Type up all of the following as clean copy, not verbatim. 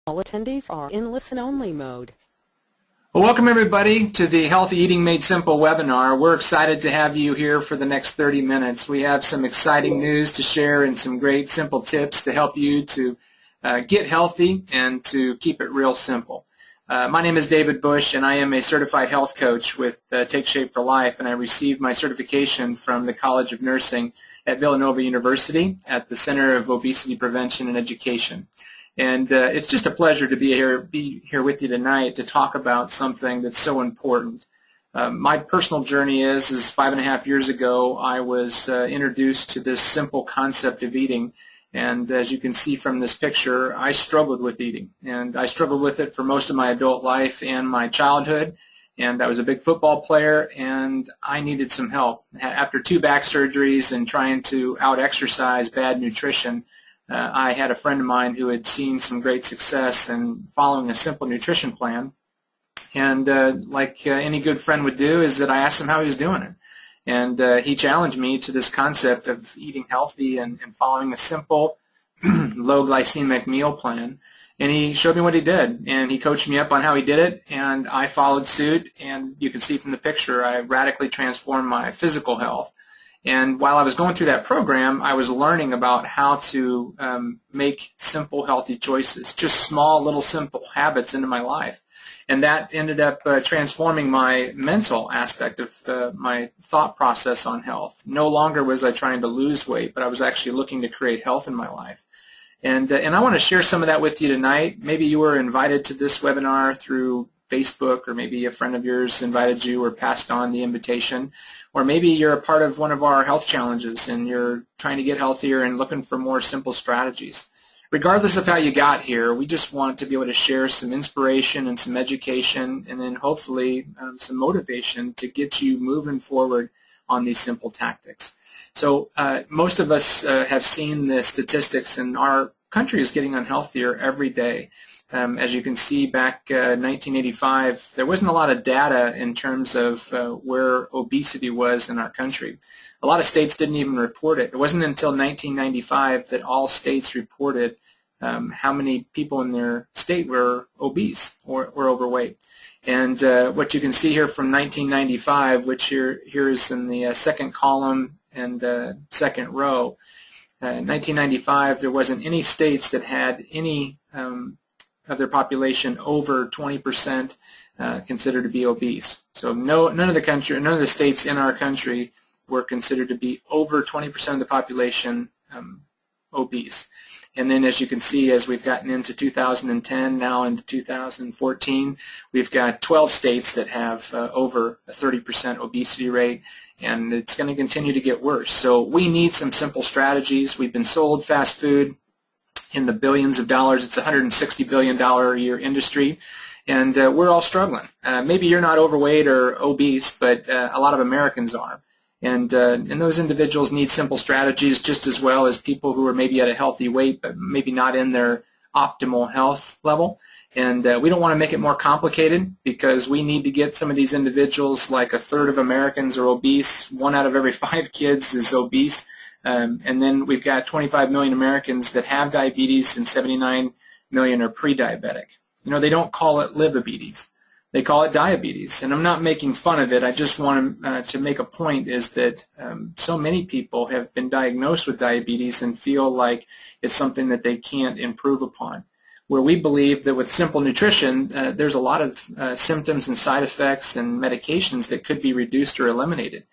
All attendees are in listen-only mode. Well, welcome everybody to the Healthy Eating Made Simple webinar. We're excited to have you here for the next 30 minutes. We have some exciting news to share and some great simple tips to help you to get healthy and to keep it real simple. My name is David Bush, and I am a certified health coach with Take Shape for Life, and I received my certification from the College of Nursing at Villanova University at the Center of Obesity Prevention and Education. And it's just a pleasure to be here with you tonight to talk about something that's so important. My personal journey is 5.5 years ago, I was introduced to this simple concept of eating. And as you can see from this picture, I struggled with eating. And I struggled with it for most of my adult life and my childhood. And I was a big football player, and I needed some help. After 2 back surgeries and trying to out-exercise bad nutrition, I had a friend of mine who had seen some great success in following a simple nutrition plan. And like any good friend would do, is that I asked him how he was doing it. And he challenged me to this concept of eating healthy and following a simple, low glycemic meal plan. And he showed me what he did, and he coached me up on how he did it, and I followed suit. And you can see from the picture, I radically transformed my physical health. And while I was going through that program, I was learning about how to make simple, healthy choices, just small, little, simple habits into my life. And that ended up transforming my mental aspect of my thought process on health. No longer was I trying to lose weight, but I was actually looking to create health in my life. And I want to share some of that with you tonight. Maybe you were invited to this webinar through Facebook, or maybe a friend of yours invited you or passed on the invitation. Or maybe you're a part of one of our health challenges and you're trying to get healthier and looking for more simple strategies. Regardless of how you got here, we just want to be able to share some inspiration and some education, and then hopefully some motivation to get you moving forward on these simple tactics. So most of us have seen the statistics, and our country is getting unhealthier every day. As you can see, back in 1985, there wasn't a lot of data in terms of where obesity was in our country. A lot of states didn't even report it. It wasn't until 1995 that all states reported how many people in their state were obese or were overweight. And what you can see here from 1995, which here is in the second column and second row, in 1995 there wasn't any states that had any of their population over 20% considered to be obese. So none of the states in our country were considered to be over 20% of the population obese. And then as you can see, as we've gotten into 2010, now into 2014, we've got 12 states that have over a 30% obesity rate, and it's going to continue to get worse. So we need some simple strategies. We've been sold fast food in the billions of dollars. It's a $160 billion a year industry, and we're all struggling. Maybe you're not overweight or obese, but a lot of Americans are. And those individuals need simple strategies just as well as people who are maybe at a healthy weight but maybe not in their optimal health level. And we don't want to make it more complicated, because we need to get some of these individuals, like 1/3 of Americans are obese, 1 out of every 5 kids is obese. And then we've got 25 million Americans that have diabetes, and 79 million are pre-diabetic. You know, they don't call it livebetes. They call it diabetes. And I'm not making fun of it. I just want to make a point, is that so many people have been diagnosed with diabetes and feel like it's something that they can't improve upon. Where we believe that with simple nutrition, there's a lot of symptoms and side effects and medications that could be reduced or eliminated.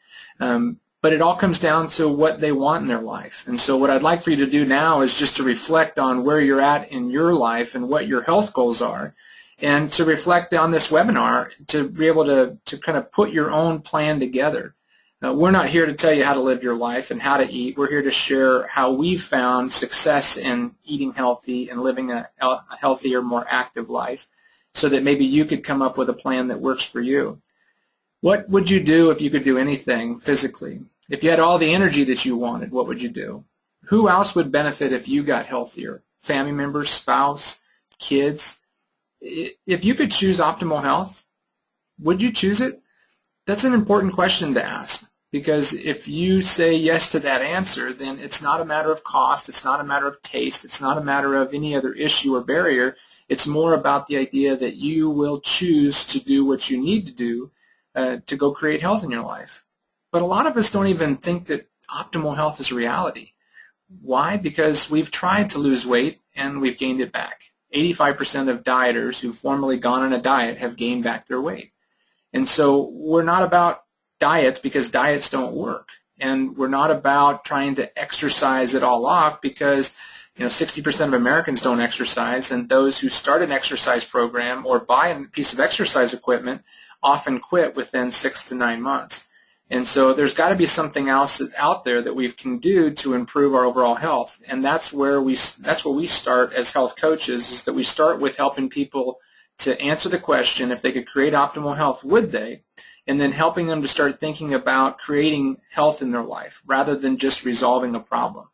But it all comes down to what they want in their life. And so what I'd like for you to do now is just to reflect on where you're at in your life and what your health goals are, and to reflect on this webinar to be able to kind of put your own plan together. We're not here to tell you how to live your life and how to eat. We're here to share how we've found success in eating healthy and living a healthier, more active life, so that maybe you could come up with a plan that works for you. What would you do if you could do anything physically? If you had all the energy that you wanted, what would you do? Who else would benefit if you got healthier? Family members, spouse, kids? If you could choose optimal health, would you choose it? That's an important question to ask, because if you say yes to that answer, then it's not a matter of cost, it's not a matter of taste, it's not a matter of any other issue or barrier. It's more about the idea that you will choose to do what you need to do to go create health in your life. But a lot of us don't even think that optimal health is a reality. Why? Because we've tried to lose weight and we've gained it back. 85% of dieters who've formerly gone on a diet have gained back their weight. And so we're not about diets because diets don't work. And we're not about trying to exercise it all off because 60% of Americans don't exercise, and those who start an exercise program or buy a piece of exercise equipment often quit within 6 to 9 months. And so there's got to be something else out there that we can do to improve our overall health. And that's where we start as health coaches, is that we start with helping people to answer the question, if they could create optimal health, would they? And then helping them to start thinking about creating health in their life rather than just resolving a problem.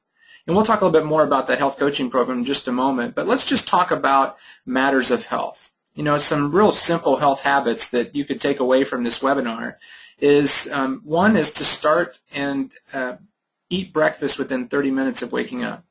And we'll talk a little bit more about that health coaching program in just a moment, but let's just talk about matters of health. Some real simple health habits that you could take away from this webinar is, one is to start and eat breakfast within 30 minutes of waking up.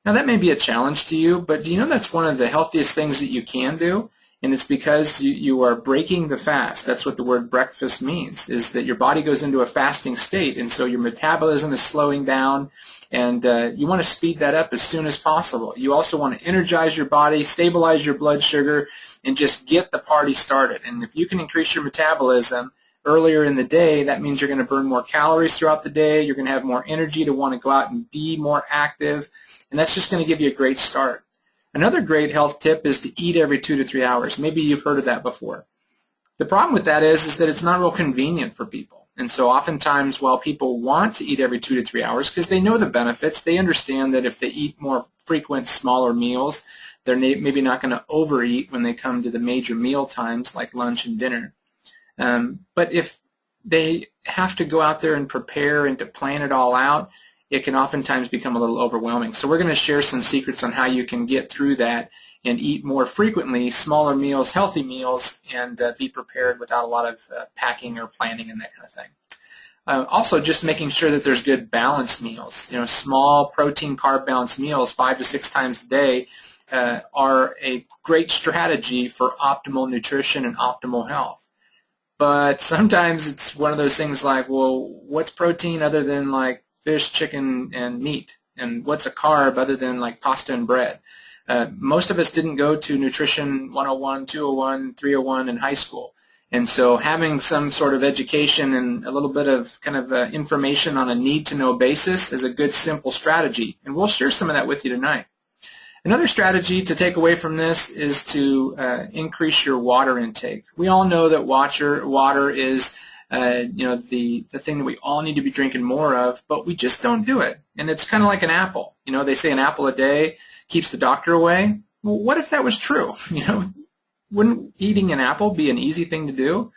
Now that may be a challenge to you, but do you know that's one of the healthiest things that you can do? And it's because you are breaking the fast. That's what the word breakfast means, is that your body goes into a fasting state, and so your metabolism is slowing down, and you want to speed that up as soon as possible. You also want to energize your body, stabilize your blood sugar, and just get the party started. And if you can increase your metabolism earlier in the day, that means you're going to burn more calories throughout the day, you're going to have more energy to want to go out and be more active, and that's just going to give you a great start. Another great health tip is to eat every 2 to 3 hours. Maybe you've heard of that before. The problem with that is that it's not real convenient for people. And so oftentimes, while people want to eat every 2 to 3 hours because they know the benefits, they understand that if they eat more frequent, smaller meals, they're maybe not going to overeat when they come to the major meal times like lunch and dinner. But if they have to go out there and prepare and to plan it all out, it can oftentimes become a little overwhelming. So we're going to share some secrets on how you can get through that and eat more frequently, smaller meals, healthy meals, and be prepared without a lot of packing or planning and that kind of thing. Also, just making sure that there's good balanced meals. Small protein, carb balanced meals 5 to 6 times a day are a great strategy for optimal nutrition and optimal health. But sometimes it's one of those things like, well, what's protein other than like fish, chicken, and meat? And what's a carb other than like pasta and bread? Most of us didn't go to Nutrition 101, 201, 301 in high school. And so having some sort of education and a little bit of kind of information on a need-to-know basis is a good, simple strategy. And we'll share some of that with you tonight. Another strategy to take away from this is to increase your water intake. We all know that water is the thing that we all need to be drinking more of, but we just don't do it. And it's kind of like an apple. They say an apple a day keeps the doctor away. Well, what if that was true? Wouldn't eating an apple be an easy thing to do?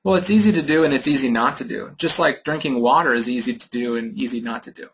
Well, it's easy to do and it's easy not to do. Just like drinking water is easy to do and easy not to do.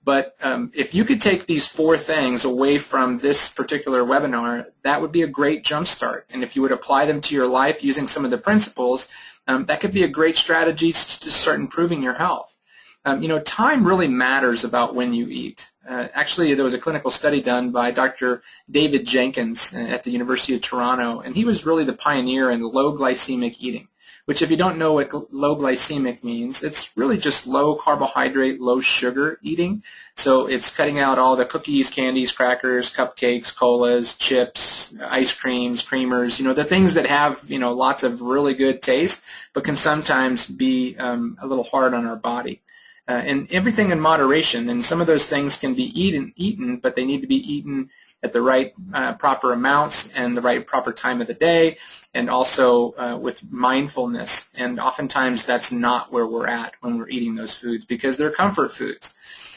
But if you could take these 4 things away from this particular webinar, that would be a great jump start. And if you would apply them to your life using some of the principles, that could be a great strategy to start improving your health. Time really matters about when you eat. Actually, there was a clinical study done by Dr. David Jenkins at the University of Toronto, and he was really the pioneer in low glycemic eating, which if you don't know what low glycemic means, it's really just low carbohydrate, low sugar eating. So it's cutting out all the cookies, candies, crackers, cupcakes, colas, chips, ice creams, creamers, the things that have, lots of really good taste, but can sometimes be a little hard on our body. And everything in moderation, and some of those things can be eaten, but they need to be eaten at the right proper amounts and the right proper time of the day, and also with mindfulness. And oftentimes that's not where we're at when we're eating those foods because they're comfort foods.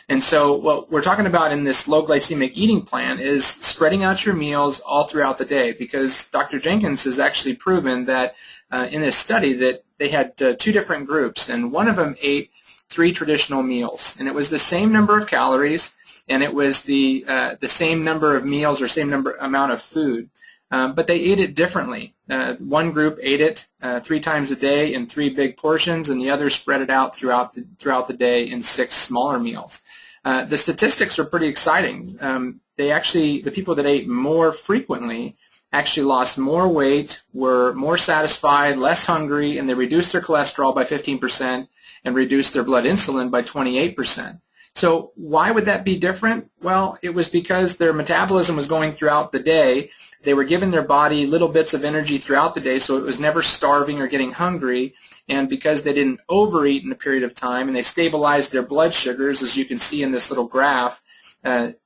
And so what we're talking about in this low glycemic eating plan is spreading out your meals all throughout the day, because Dr. Jenkins has actually proven that in his study that they had 2 different groups, and one of them ate 3 traditional meals, and it was the same number of calories, and it was the same number of meals or same amount of food, but they ate it differently. One group ate it 3 times a day in 3 big portions, and the other spread it out throughout the day in 6 smaller meals. The statistics are pretty exciting. The people that ate more frequently actually lost more weight, were more satisfied, less hungry, and they reduced their cholesterol by 15% and reduced their blood insulin by 28%. So why would that be different? Well, it was because their metabolism was going throughout the day. They were giving their body little bits of energy throughout the day, so it was never starving or getting hungry. And because they didn't overeat in a period of time, and they stabilized their blood sugars, as you can see in this little graph,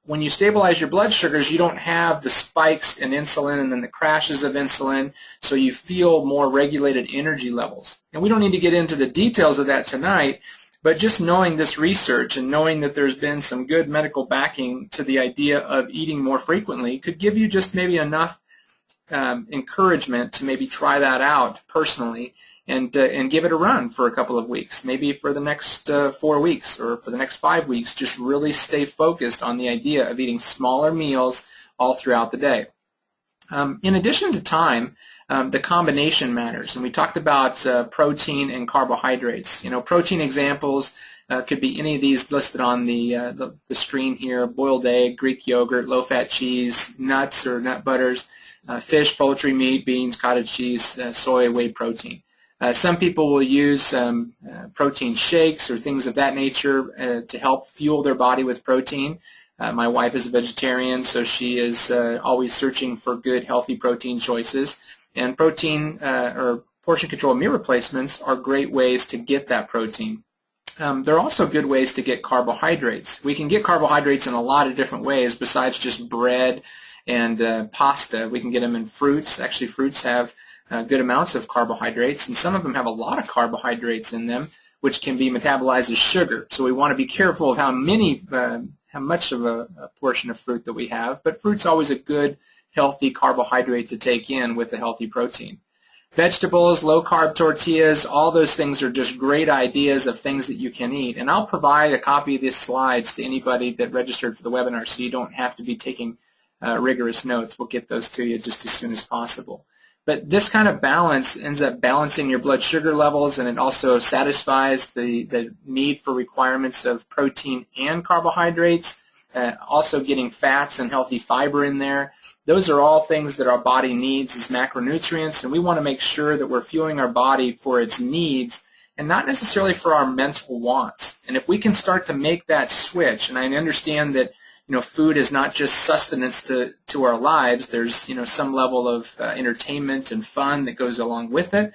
when you stabilize your blood sugars, you don't have the spikes in insulin and then the crashes of insulin, so you feel more regulated energy levels. And we don't need to get into the details of that tonight, but just knowing this research and knowing that there's been some good medical backing to the idea of eating more frequently could give you just maybe enough encouragement to maybe try that out personally and give it a run for a couple of weeks, maybe for the next 4 weeks or for the next 5 weeks. Just really stay focused on the idea of eating smaller meals all throughout the day. In addition to time, the combination matters, and we talked about protein and carbohydrates. You know, protein examples could be any of these listed on the screen here: boiled egg, Greek yogurt, low-fat cheese, nuts or nut butters, fish, poultry, meat, beans, cottage cheese, soy, whey protein. Some people will use protein shakes or things of that nature to help fuel their body with protein. My wife is a vegetarian, so she is always searching for good, healthy protein choices. And protein or portion control meal replacements are great ways to get that protein. There are also good ways to get carbohydrates. We can get carbohydrates in a lot of different ways besides just bread and pasta. We can get them in fruits. Actually, fruits have good amounts of carbohydrates, and some of them have a lot of carbohydrates in them, which can be metabolized as sugar. So we want to be careful of how much of a portion of fruit that we have, but fruit's always a good, healthy carbohydrate to take in with a healthy protein. Vegetables, low-carb tortillas, all those things are just great ideas of things that you can eat. And I'll provide a copy of these slides to anybody that registered for the webinar, so you don't have to be taking rigorous notes. We'll get those to you just as soon as possible. But this kind of balance ends up balancing your blood sugar levels, and it also satisfies the need for requirements of protein and carbohydrates, also getting fats and healthy fiber in there. Those are all things that our body needs as macronutrients, and we want to make sure that we're fueling our body for its needs and not necessarily for our mental wants. And if we can start to make that switch, and I understand that food is not just sustenance to our lives. There's some level of entertainment and fun that goes along with it.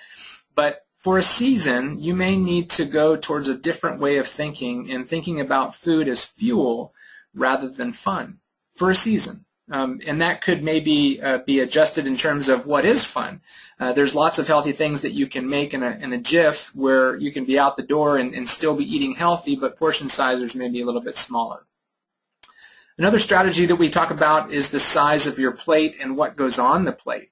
But for a season, you may need to go towards a different way of thinking and thinking about food as fuel rather than fun for a season. And that could maybe be adjusted in terms of what is fun. There's lots of healthy things that you can make in a jiff where you can be out the door and still be eating healthy, but portion sizes may be a little bit smaller. Another strategy that we talk about is the size of your plate and what goes on the plate.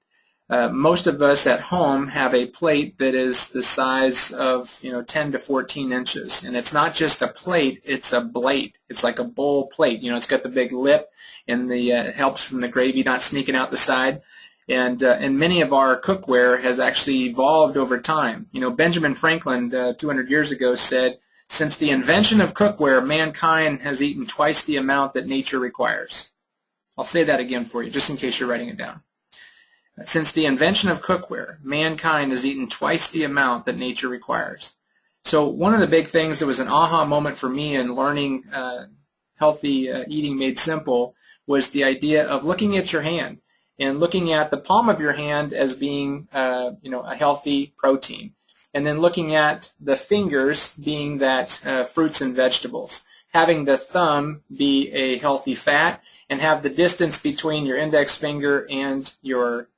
Most of us at home have a plate that is the size of 10 to 14 inches, and it's not just a plate, it's a blade. It's like a bowl plate. It's got the big lip, and it helps from the gravy not sneaking out the side. And many of our cookware has actually evolved over time. Benjamin Franklin 200 years ago said, "Since the invention of cookware, mankind has eaten twice the amount that nature requires." I'll say that again for you, just in case you're writing it down. Since the invention of cookware, mankind has eaten twice the amount that nature requires. So one of the big things that was an aha moment for me in learning healthy eating made simple was the idea of looking at your hand and looking at the palm of your hand as being a healthy protein, and then looking at the fingers being that fruits and vegetables, having the thumb be a healthy fat, and have the distance between your index finger and your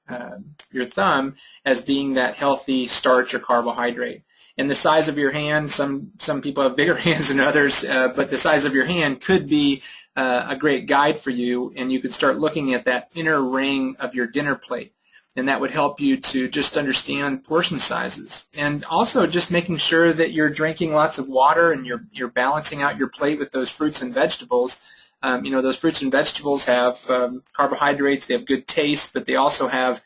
thumb as being that healthy starch or carbohydrate. And the size of your hand, some people have bigger hands than others, but the size of your hand could be a great guide for you, and you could start looking at that inner ring of your dinner plate. And that would help you to just understand portion sizes. And also just making sure that you're drinking lots of water and you're balancing out your plate with those fruits and vegetables. Those fruits and vegetables have carbohydrates, they have good taste, but they also have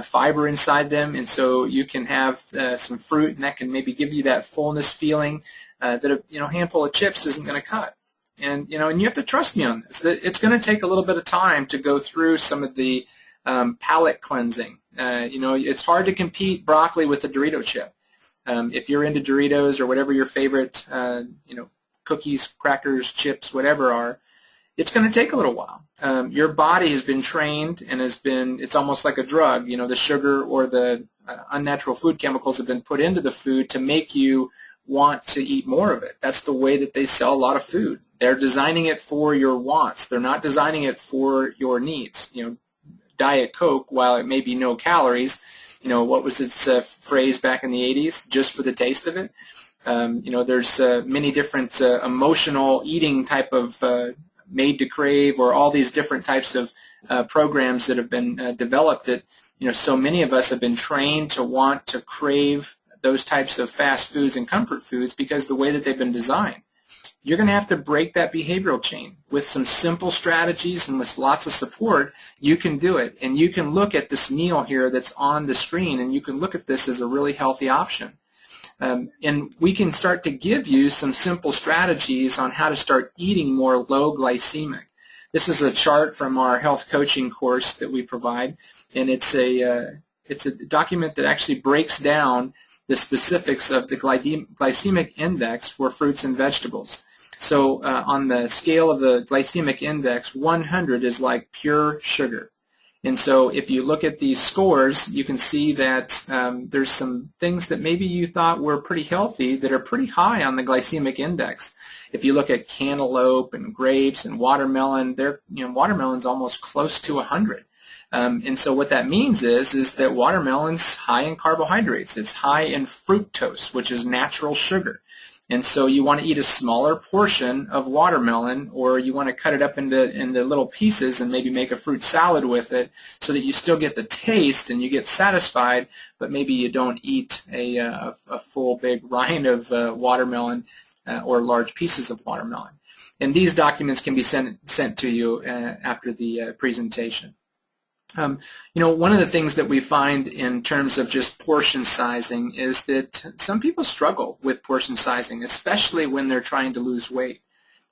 fiber inside them, and so you can have some fruit, and that can maybe give you that fullness feeling that a handful of chips isn't going to cut. And you have to trust me on this, that it's going to take a little bit of time to go through some of the palate cleansing. It's hard to compete broccoli with a Dorito chip. If you're into Doritos or whatever your favorite, cookies, crackers, chips, whatever are, it's going to take a little while. Your body has been trained and it's almost like a drug. The sugar or the unnatural food chemicals have been put into the food to make you want to eat more of it. That's the way that they sell a lot of food. They're designing it for your wants. They're not designing it for your needs. Diet Coke, while it may be no calories, what was its phrase back in the 80s? Just for the taste of it. There's many different emotional eating type of Made to Crave, or all these different types of programs that have been developed that, so many of us have been trained to want to crave those types of fast foods and comfort foods because the way that they've been designed. You're going to have to break that behavioral chain with some simple strategies, and with lots of support, you can do it. And you can look at this meal here that's on the screen, and you can look at this as a really healthy option. And we can start to give you some simple strategies on how to start eating more low glycemic. This is a chart from our health coaching course that we provide, and it's a document that actually breaks down the specifics of the glycemic index for fruits and vegetables. So on the scale of the glycemic index, 100 is like pure sugar. And so if you look at these scores, you can see that there's some things that maybe you thought were pretty healthy that are pretty high on the glycemic index. If you look at cantaloupe and grapes and watermelon, watermelon's almost close to 100. And so what that means is that watermelon's high in carbohydrates. It's high in fructose, which is natural sugar. And so you want to eat a smaller portion of watermelon, or you want to cut it up into little pieces and maybe make a fruit salad with it so that you still get the taste and you get satisfied, but maybe you don't eat a full big rind of watermelon or large pieces of watermelon. And these documents can be sent to you after the presentation. One of the things that we find in terms of just portion sizing is that some people struggle with portion sizing, especially when they're trying to lose weight.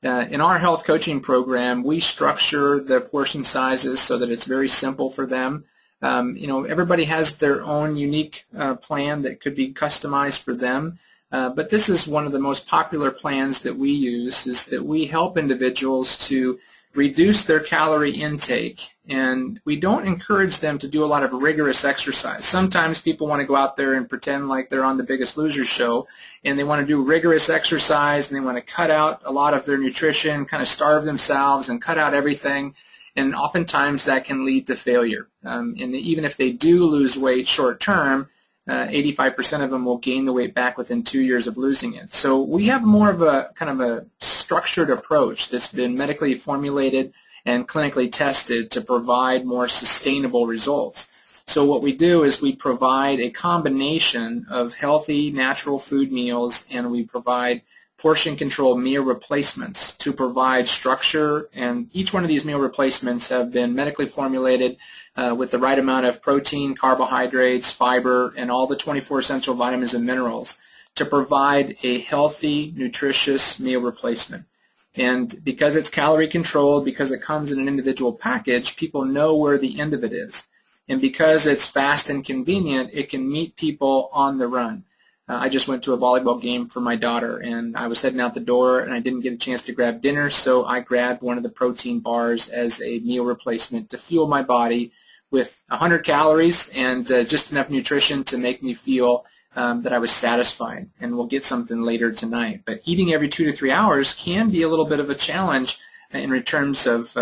In our health coaching program, we structure the portion sizes so that it's very simple for them. Everybody has their own unique plan that could be customized for them. But this is one of the most popular plans that we use, is that we help individuals to reduce their calorie intake, and we don't encourage them to do a lot of rigorous exercise. Sometimes people want to go out there and pretend like they're on the Biggest Loser show, and they want to do rigorous exercise, and they want to cut out a lot of their nutrition, kind of starve themselves and cut out everything, and oftentimes that can lead to failure. And even if they do lose weight short term, 85% of them will gain the weight back within 2 years of losing it. So we have more of a kind of a structured approach that's been medically formulated and clinically tested to provide more sustainable results. So what we do is we provide a combination of healthy, natural food meals, and we provide portion-controlled meal replacements to provide structure, and each one of these meal replacements have been medically formulated with the right amount of protein, carbohydrates, fiber, and all the 24 essential vitamins and minerals to provide a healthy, nutritious meal replacement. And because it's calorie controlled, because it comes in an individual package, people know where the end of it is. And because it's fast and convenient, it can meet people on the run. I just went to a volleyball game for my daughter, and I was heading out the door, and I didn't get a chance to grab dinner, so I grabbed one of the protein bars as a meal replacement to fuel my body with 100 calories and just enough nutrition to make me feel that I was satisfied. And we'll get something later tonight. But eating every 2 to 3 hours can be a little bit of a challenge in terms of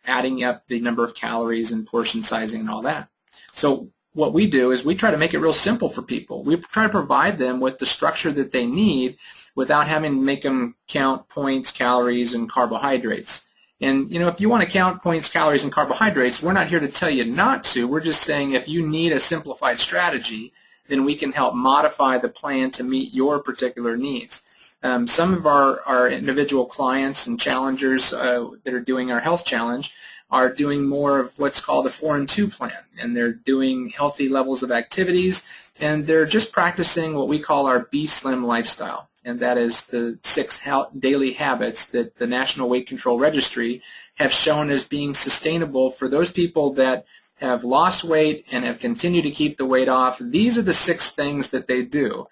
adding up the number of calories and portion sizing and all that. So what we do is we try to make it real simple for people. We try to provide them with the structure that they need without having to make them count points, calories, and carbohydrates. And, if you want to count points, calories, and carbohydrates, we're not here to tell you not to. We're just saying if you need a simplified strategy, then we can help modify the plan to meet your particular needs. Some of our individual clients and challengers that are doing our health challenge are doing more of what's called a 4-in-2 plan, and they're doing healthy levels of activities, and they're just practicing what we call our Be Slim lifestyle, and that is the 6 daily habits that the National Weight Control Registry have shown as being sustainable for those people that have lost weight and have continued to keep the weight off, these are the 6 things that they do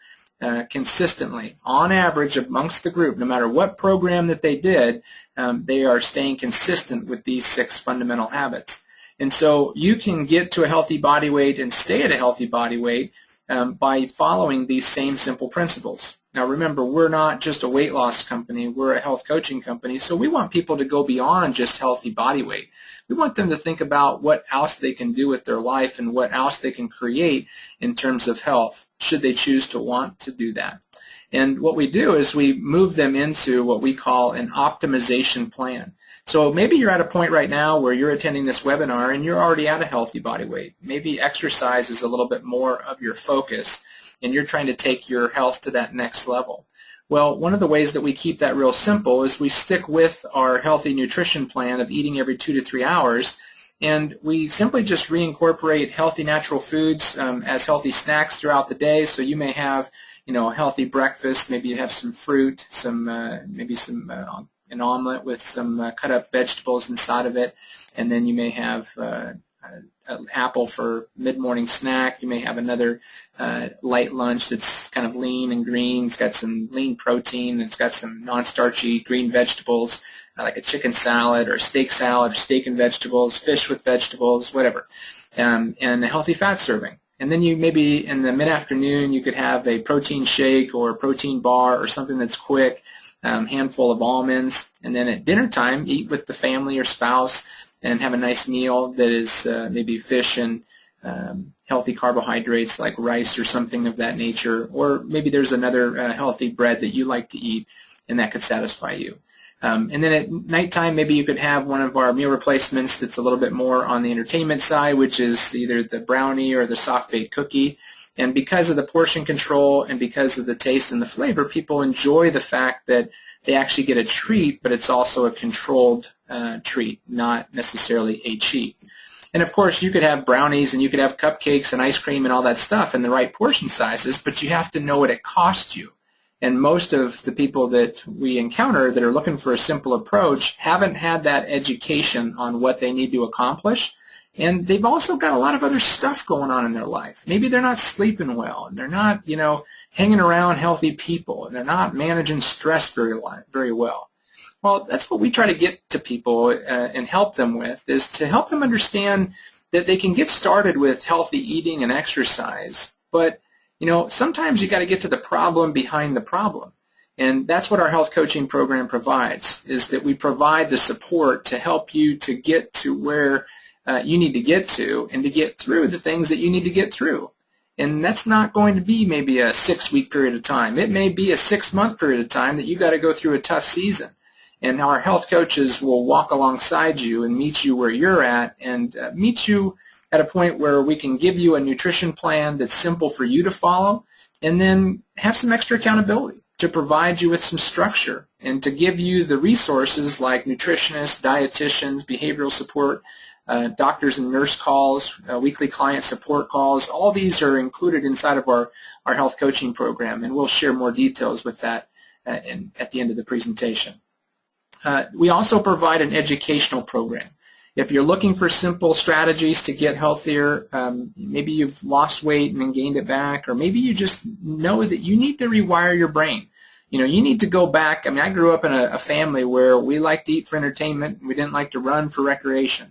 consistently. On average, amongst the group, no matter what program that they did, they are staying consistent with these 6 fundamental habits. And so you can get to a healthy body weight and stay at a healthy body weight by following these same simple principles. Now remember, we're not just a weight loss company, we're a health coaching company, so we want people to go beyond just healthy body weight. We want them to think about what else they can do with their life and what else they can create in terms of health, should they choose to want to do that. And what we do is we move them into what we call an optimization plan. So maybe you're at a point right now where you're attending this webinar and you're already at a healthy body weight. Maybe exercise is a little bit more of your focus and you're trying to take your health to that next level. Well, one of the ways that we keep that real simple is we stick with our healthy nutrition plan of eating every 2 to 3 hours, and we simply just reincorporate healthy natural foods as healthy snacks throughout the day. So you may have, a healthy breakfast. Maybe you have some fruit, an omelet with some cut up vegetables inside of it, and then you may have an apple for mid-morning snack. You may have another light lunch that's kind of lean and green. It's got some lean protein. It's got some non-starchy green vegetables, like a chicken salad or steak salad or steak and vegetables, fish with vegetables, whatever, and a healthy fat serving. And then you maybe in the mid-afternoon you could have a protein shake or a protein bar or something that's quick, handful of almonds, and then at dinner time eat with the family or spouse and have a nice meal that is maybe fish and healthy carbohydrates like rice or something of that nature, or maybe there's another healthy bread that you like to eat and that could satisfy you. And then at nighttime, maybe you could have one of our meal replacements that's a little bit more on the entertainment side, which is either the brownie or the soft-baked cookie. And because of the portion control and because of the taste and the flavor, people enjoy the fact that they actually get a treat, but it's also a controlled treat, not necessarily a cheat. And of course, you could have brownies and you could have cupcakes and ice cream and all that stuff in the right portion sizes, but you have to know what it costs you. And most of the people that we encounter that are looking for a simple approach haven't had that education on what they need to accomplish. And they've also got a lot of other stuff going on in their life. Maybe they're not sleeping well, and they're not, hanging around healthy people, and they're not managing stress very well. Well, that's what we try to get to people and help them with, is to help them understand that they can get started with healthy eating and exercise, but sometimes you got to get to the problem behind the problem. And that's what our health coaching program provides, is that we provide the support to help you to get to where you need to get to and to get through the things that you need to get through. And that's not going to be maybe a 6-week period of time. It may be a 6-month period of time that you got to go through a tough season. And our health coaches will walk alongside you and meet you where you're at and meet you at a point where we can give you a nutrition plan that's simple for you to follow, and then have some extra accountability to provide you with some structure and to give you the resources like nutritionists, dietitians, behavioral support, doctors and nurse calls, weekly client support calls. All these are included inside of our health coaching program, and we'll share more details with that at the end of the presentation. We also provide an educational program. If you're looking for simple strategies to get healthier, maybe you've lost weight and then gained it back, or maybe you just know that you need to rewire your brain. You need to go back. I grew up in a family where we liked to eat for entertainment. We didn't like to run for recreation.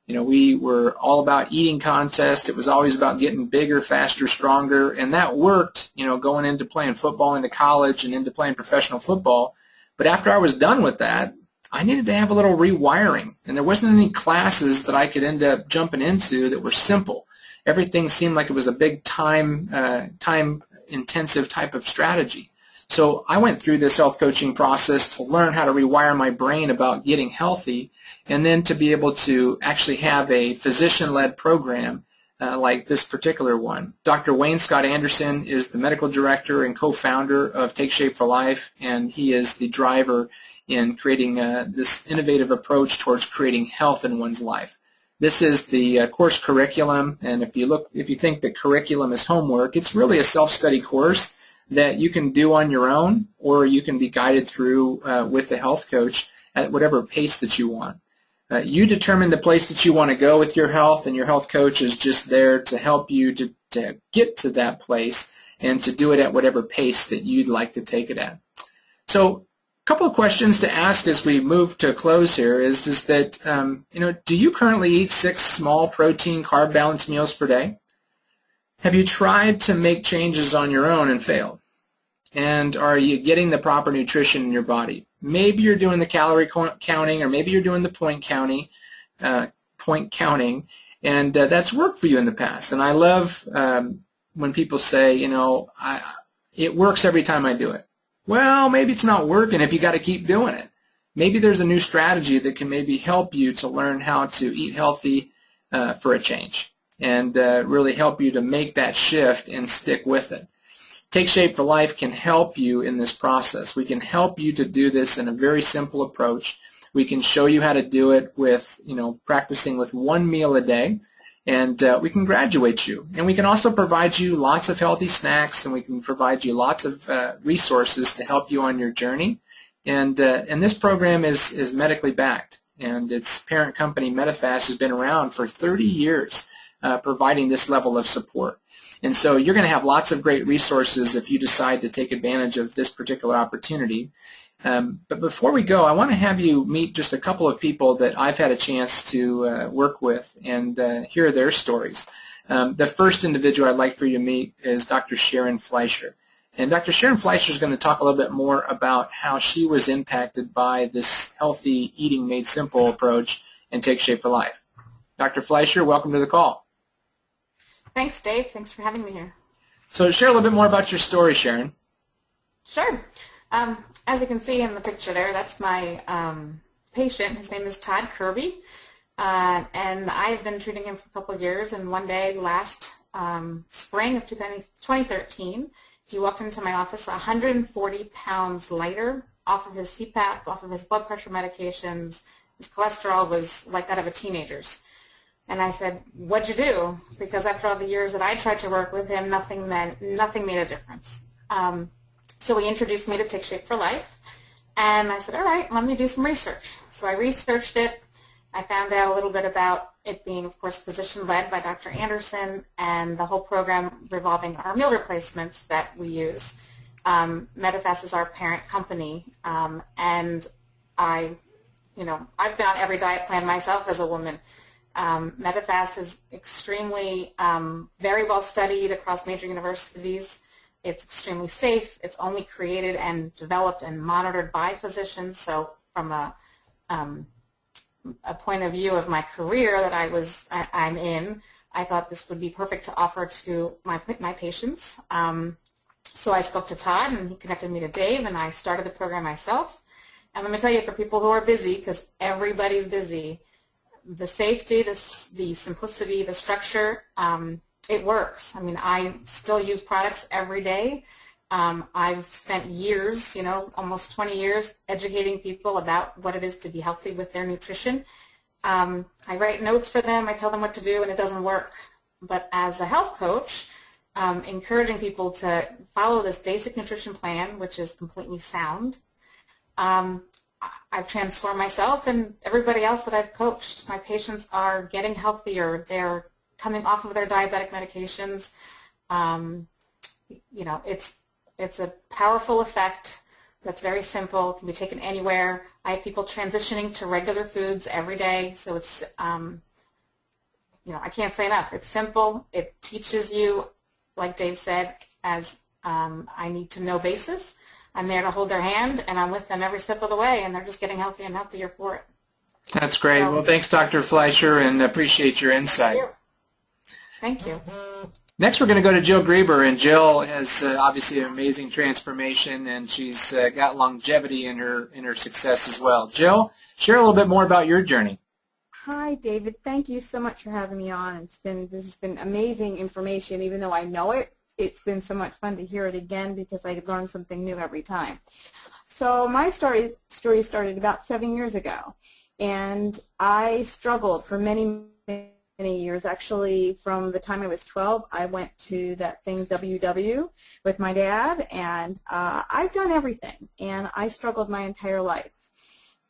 We were all about eating contests. It was always about getting bigger, faster, stronger, and that worked, going into playing football into college and into playing professional football. But after I was done with that, I needed to have a little rewiring, and there wasn't any classes that I could end up jumping into that were simple. Everything seemed like it was a big time-intensive type of strategy. So I went through this health coaching process to learn how to rewire my brain about getting healthy, and then to be able to actually have a physician-led program like this particular one. Dr. Wayne Scott Anderson is the medical director and co-founder of Take Shape for Life, and he is the driver in creating this innovative approach towards creating health in one's life. This is the course curriculum, and if you think that curriculum is homework, it's really a self-study course that you can do on your own, or you can be guided through with a health coach at whatever pace that you want. You determine the place that you want to go with your health, and your health coach is just there to help you to get to that place and to do it at whatever pace that you'd like to take it at. So a couple of questions to ask as we move to a close here is that, do you currently eat 6 small protein carb balanced meals per day? Have you tried to make changes on your own and failed? And are you getting the proper nutrition in your body? Maybe you're doing the calorie counting, or maybe you're doing the point counting, and that's worked for you in the past. And I love when people say, it works every time I do it. Well, maybe it's not working if you got to keep doing it. Maybe there's a new strategy that can maybe help you to learn how to eat healthy for a change, and really help you to make that shift and stick with it. Take Shape for Life can help you in this process. We can help you to do this in a very simple approach. We can show you how to do it with, practicing with 1 meal a day, and we can graduate you. And we can also provide you lots of healthy snacks, and we can provide you lots of resources to help you on your journey. And this program is medically backed, and its parent company, Medifast, has been around for 30 years providing this level of support. And so you're going to have lots of great resources if you decide to take advantage of this particular opportunity. But before we go, I want to have you meet just a couple of people that I've had a chance to work with and hear their stories. The first individual I'd like for you to meet is Dr. Sharon Fleischer. And Dr. Sharon Fleischer is going to talk a little bit more about how she was impacted by this healthy eating made simple approach and Take Shape for Life. Dr. Fleischer, welcome to the call. Thanks, Dave. Thanks for having me here. So share a little bit more about your story, Sharon. Sure. As you can see in the picture there, that's my patient. His name is Todd Kirby, and I've been treating him for a couple of years, and one day last spring of 2013, he walked into my office 140 pounds lighter, off of his CPAP, off of his blood pressure medications. His cholesterol was like that of a teenager's. And I said, "What'd you do?" Because after all the years that I tried to work with him, nothing made a difference. So he introduced me to Take Shape for Life, and I said, "All right, let me do some research." So I researched it. I found out a little bit about it being, of course, physician-led by Dr. Anderson, and the whole program revolving our meal replacements that we use. Medifast is our parent company, and I've been on every diet plan myself as a woman. Medifast is extremely, very well studied across major universities. It's extremely safe. It's only created and developed and monitored by physicians. So from a point of view of my career that I'm in, I thought this would be perfect to offer to my patients. So I spoke to Todd, and he connected me to Dave, and I started the program myself. And let me tell you, for people who are busy, because everybody's busy, the safety, the simplicity, the structure, it works. I mean, I still use products every day. I've spent years, almost 20 years, educating people about what it is to be healthy with their nutrition. I write notes for them. I tell them what to do, and it doesn't work. But as a health coach, encouraging people to follow this basic nutrition plan, which is completely sound, I've transformed myself and everybody else that I've coached. My patients are getting healthier. They're coming off of their diabetic medications. It's a powerful effect that's very simple, can be taken anywhere. I have people transitioning to regular foods every day, so it's, I can't say enough. It's simple. It teaches you, like Dave said, as I need to know basis. I'm there to hold their hand, and I'm with them every step of the way, and they're just getting healthier and healthier for it. That's great. Well, thanks, Dr. Fleischer, and appreciate your insight. Thank you. Next, we're going to go to Jill Grieber, and Jill has obviously an amazing transformation, and she's got longevity in her success as well. Jill, share a little bit more about your journey. Hi, David. Thank you so much for having me on. This has been amazing information, even though I know it. It's been so much fun to hear it again because I learn something new every time. So my story started about 7 years ago, and I struggled for many years. Actually, from the time I was 12, I went to that thing WW with my dad, and I've done everything, and I struggled my entire life.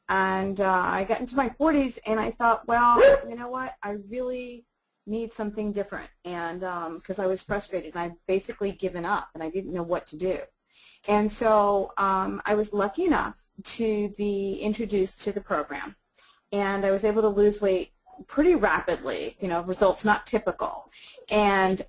And I got into my 40s, and I thought, well, you know what? I really need something different, and because I was frustrated, and I'd basically given up, and I didn't know what to do. And so I was lucky enough to be introduced to the program, and I was able to lose weight pretty rapidly, results not typical. And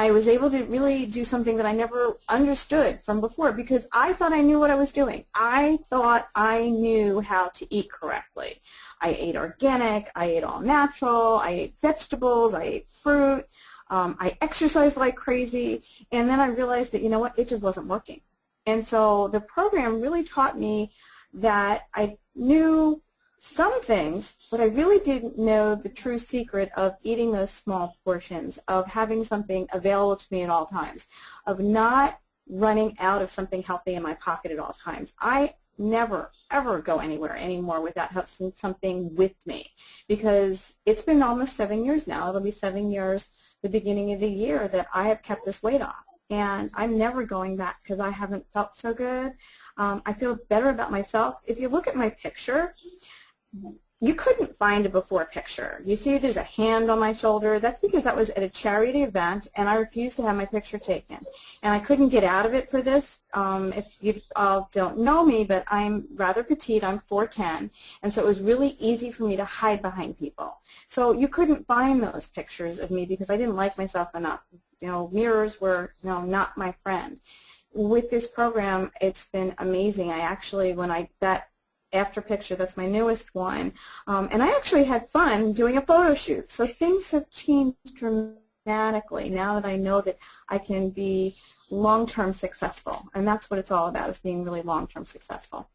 I was able to really do something that I never understood from before, because I thought I knew what I was doing. I thought I knew how to eat correctly. I ate organic, I ate all natural, I ate vegetables, I ate fruit, I exercised like crazy, and then I realized that, you know what, it just wasn't working. And so the program really taught me that I knew some things, but I really didn't know the true secret of eating those small portions, of having something available to me at all times, of not running out of something healthy in my pocket at all times. I never, ever go anywhere anymore without having something with me, because it's been almost 7 years now. It'll be 7 years the beginning of the year that I have kept this weight off. And I'm never going back because I haven't felt so good. I feel better about myself. If you look at my picture, you couldn't find a before picture. You see there's a hand on my shoulder. That's because that was at a charity event, and I refused to have my picture taken. And I couldn't get out of it for this. If you all don't know me, but I'm rather petite. I'm 4'10", and so it was really easy for me to hide behind people. So you couldn't find those pictures of me because I didn't like myself enough. Mirrors were, not my friend. With this program, it's been amazing. I actually, that after picture, that's my newest one, and I actually had fun doing a photo shoot. So things have changed dramatically now that I know that I can be long-term successful, and that's what it's all about, is being really long-term successful.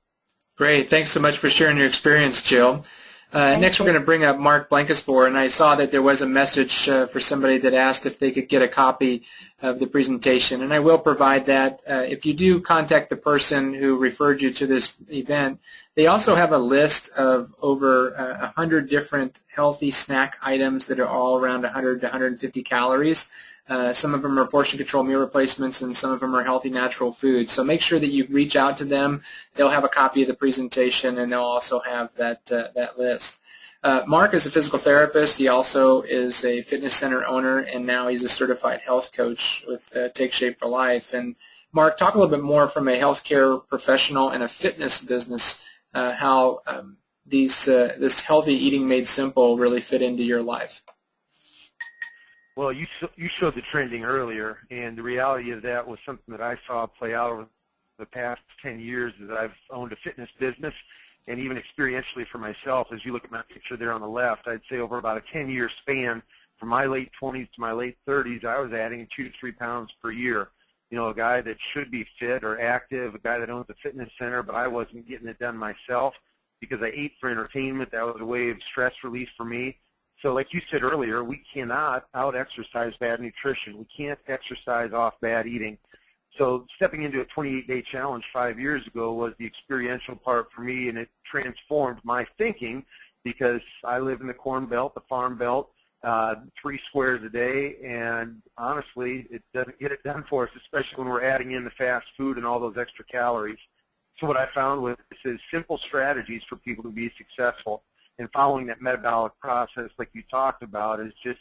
Great. Thanks so much for sharing your experience, Jill. Next, we're going to bring up Mark Blankenspor, and I saw that there was a message for somebody that asked if they could get a copy of the presentation, and I will provide that. If you do contact the person who referred you to this event, they also have a list of over 100 different healthy snack items that are all around 100 to 150 calories. Some of them are portion control meal replacements, and some of them are healthy natural foods. So make sure that you reach out to them. They'll have a copy of the presentation, and they'll also have that list. Mark is a physical therapist. He also is a fitness center owner, and now he's a certified health coach with Take Shape for Life. And Mark, talk a little bit more from a healthcare professional and a fitness business, how this healthy eating made simple really fit into your life. Well, you showed the trending earlier, and the reality of that was something that I saw play out over the past 10 years as I've owned a fitness business, and even experientially for myself. As you look at my picture there on the left, I'd say over about a 10-year span, from my late 20s to my late 30s, I was adding 2 to 3 pounds per year. A guy that should be fit or active, a guy that owns a fitness center, but I wasn't getting it done myself because I ate for entertainment. That was a way of stress relief for me. So like you said earlier, we cannot out-exercise bad nutrition. We can't exercise off bad eating. So stepping into a 28-day challenge 5 years ago was the experiential part for me, and it transformed my thinking because I live in the Corn Belt, the Farm Belt, 3 squares a day, and honestly, it doesn't get it done for us, especially when we're adding in the fast food and all those extra calories. So what I found was this is simple strategies for people to be successful. And following that metabolic process like you talked about is just,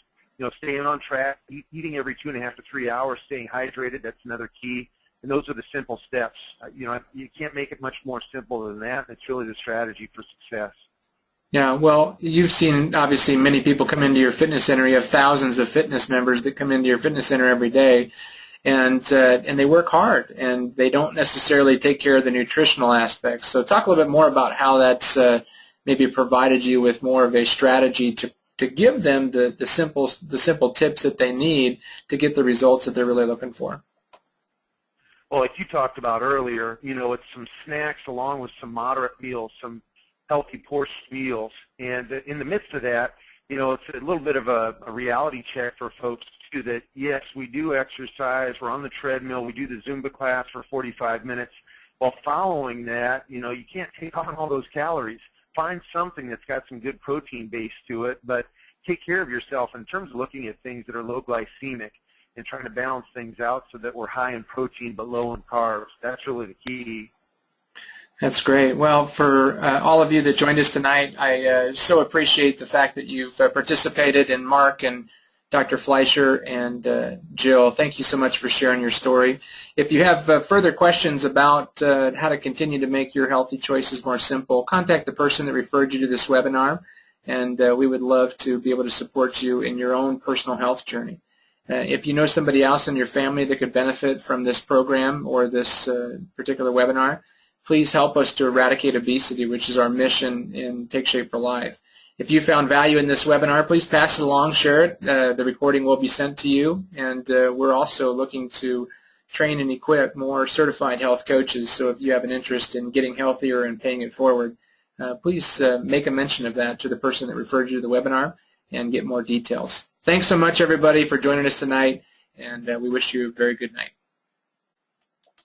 staying on track, eating every 2.5 to 3 hours, staying hydrated, that's another key. And those are the simple steps. You can't make it much more simple than that. It's really the strategy for success. Yeah, well, you've seen, obviously, many people come into your fitness center. You have thousands of fitness members that come into your fitness center every day, and they work hard, and they don't necessarily take care of the nutritional aspects. So talk a little bit more about how that's maybe provided you with more of a strategy to give them the simple tips that they need to get the results that they're really looking for. Well, like you talked about earlier, it's some snacks along with some moderate meals, some healthy portion meals. And in the midst of that, it's a little bit of a reality check for folks, too, that, yes, we do exercise. We're on the treadmill. We do the Zumba class for 45 minutes. While following that, you can't take on all those calories. Find something that's got some good protein base to it, but take care of yourself in terms of looking at things that are low glycemic and trying to balance things out so that we're high in protein but low in carbs. That's really the key. That's great. Well, for all of you that joined us tonight, I so appreciate the fact that you've participated, and Mark and Dr. Fleischer and Jill, thank you so much for sharing your story. If you have further questions about how to continue to make your healthy choices more simple, contact the person that referred you to this webinar, and we would love to be able to support you in your own personal health journey. If you know somebody else in your family that could benefit from this program or this particular webinar, please help us to eradicate obesity, which is our mission in Take Shape for Life. If you found value in this webinar, please pass it along, share it. The recording will be sent to you, and we're also looking to train and equip more certified health coaches. So if you have an interest in getting healthier and paying it forward, please make a mention of that to the person that referred you to the webinar and get more details. Thanks so much, everybody, for joining us tonight, and we wish you a very good night.